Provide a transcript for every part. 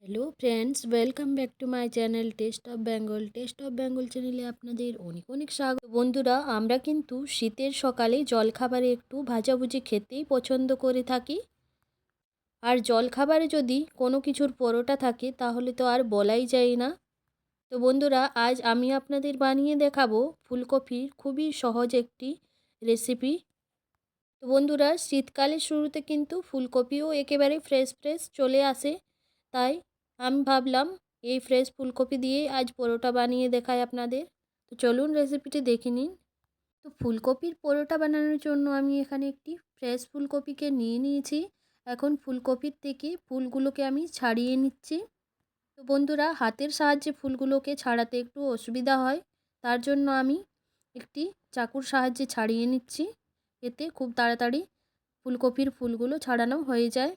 Hello friends, welcome back to my channel test of Bengal. Test of Bengal চ্যানেলে আপনাদের অনেক অনেক স্বাগত। বন্ধুরা, আমরা কিন্তু শীতের সকালে জলখাবারে একটু ভাজাভুজি খেতেই পছন্দ করে থাকি। আর জলখাবারে যদি কোনো কিছুর পরোটা থাকে তাহলে তো আর বলাই যায় না। তো বন্ধুরা, আজ আমি আপনাদের বানিয়ে দেখাবো ফুলকপির খুবই সহজ একটি রেসিপি। তো বন্ধুরা, শীতকালের শুরুতে কিন্তু ফুলকপিও একেবারে ফ্রেশ ফ্রেশ চলে আসে। তাই আমি ভাবলাম এই ফ্রেশ ফুলকপি দিয়েই আজ পরোটা বানিয়ে দেখাই আপনাদের। তো চলুন রেসিপিটি দেখে নিন। তো ফুলকপির পরোটা বানানোর জন্য আমি এখানে একটি ফ্রেশ ফুলকপিকে নিয়ে নিয়েছি। এখন ফুলকপির থেকে ফুলগুলোকে আমি ছাড়িয়ে নিচ্ছি। তো বন্ধুরা, হাতের সাহায্যে ফুলগুলোকে ছাড়াতে একটু অসুবিধা হয়, তার জন্য আমি একটি চাকুর সাহায্যে ছাড়িয়ে নিচ্ছি। এতে খুব তাড়াতাড়ি ফুলকপির ফুলগুলো ছাড়ানো হয়ে যায়।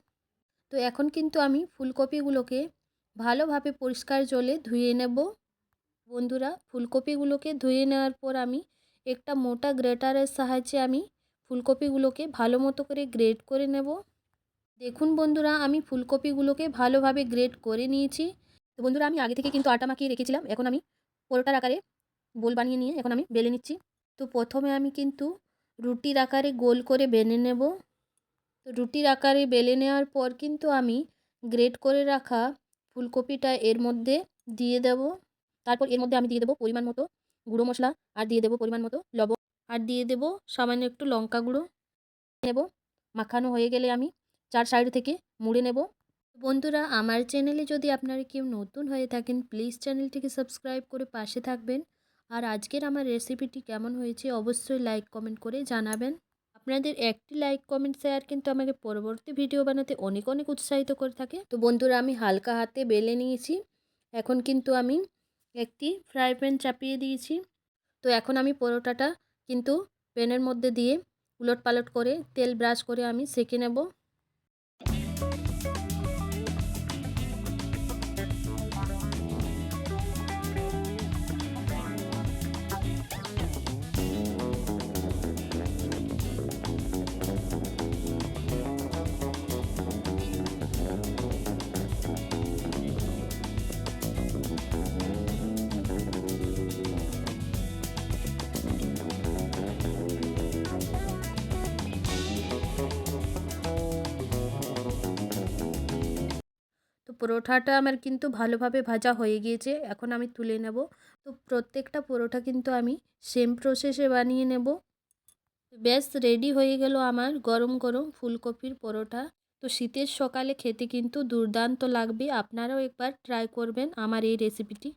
তো এখন কিন্তু আমি ফুলকপিগুলোকে ভালোভাবে পরিষ্কার জলে ধুয়ে নেব। বন্ধুরা, ফুলকপিগুলোকে ধুয়ে নেওয়ার পর আমি একটা মোটা গ্রেটারের সাহায্যে আমি ফুলকপিগুলোকে ভালো মতো করে গ্রেট করে নেব। দেখুন বন্ধুরা, আমি ফুলকপিগুলোকে ভালোভাবে গ্রেট করে নিয়েছি। তো বন্ধুরা, আমি আগে থেকে কিন্তু আটা মাখিয়ে রেখেছিলাম। এখন আমি পরোটার আকারে গোল বানিয়ে নিয়ে এখন আমি বেলে নিচ্ছি। তো প্রথমে আমি কিন্তু রুটির আকারে গোল করে বেলে নেব। তো রুটির আকারে বেলে নেওয়ার পর কিন্তু আমি গ্রেট করে রাখা ফুলকপিটা এর মধ্যে দিয়ে দেব। তারপর এর মধ্যে আমি দিয়ে দেবো পরিমাণ মতো গুঁড়ো মশলা, আর দিয়ে দেবো পরিমাণ মতো লবণ, আর দিয়ে দেবো সামান্য একটু লঙ্কা গুঁড়ো নেব। মাখানো হয়ে গেলে আমি চার সাইড থেকে মুড়ে নেব। বন্ধুরা, আমার চ্যানেলে যদি আপনারা কেউ নতুন হয়ে থাকেন, প্লিজ চ্যানেলটিকে সাবস্ক্রাইব করে পাশে থাকবেন। আর আজকের আমার রেসিপিটি কেমন হয়েছে অবশ্যই লাইক কমেন্ট করে জানাবেন। আপনাদের একটি লাইক কমেন্ট শেয়ার কিন্তু আমাকে পরবর্তী ভিডিও বানাতে অনেক অনেক উৎসাহিত করে থাকে। তো বন্ধুরা, আমি হালকা হাতে বেলে নিয়েছি। এখন কিন্তু আমি একটি ফ্রাই প্যান চাপিয়ে দিয়েছি। তো এখন আমি পরোটাটা কিন্তু প্যানের মধ্যে দিয়ে উলটপালট করে তেল ব্রাশ করে আমি সেঁকে নেব। তো পরোটাটা আমার কিন্তু ভালোভাবে ভাজা হয়ে গিয়েছে। এখন আমি তুলে নেব। তো প্রত্যেকটা পরোটা কিন্তু আমি সেম প্রসেসে বানিয়ে নেব। ব্যাস রেডি হয়ে গেল আমার গরম গরম ফুলকপির পরোটা। তো শীতের সকালে খেতে কিন্তু দুর্দান্ত লাগবে। আপনারাও একবার ট্রাই করবেন আমার এই রেসিপিটি।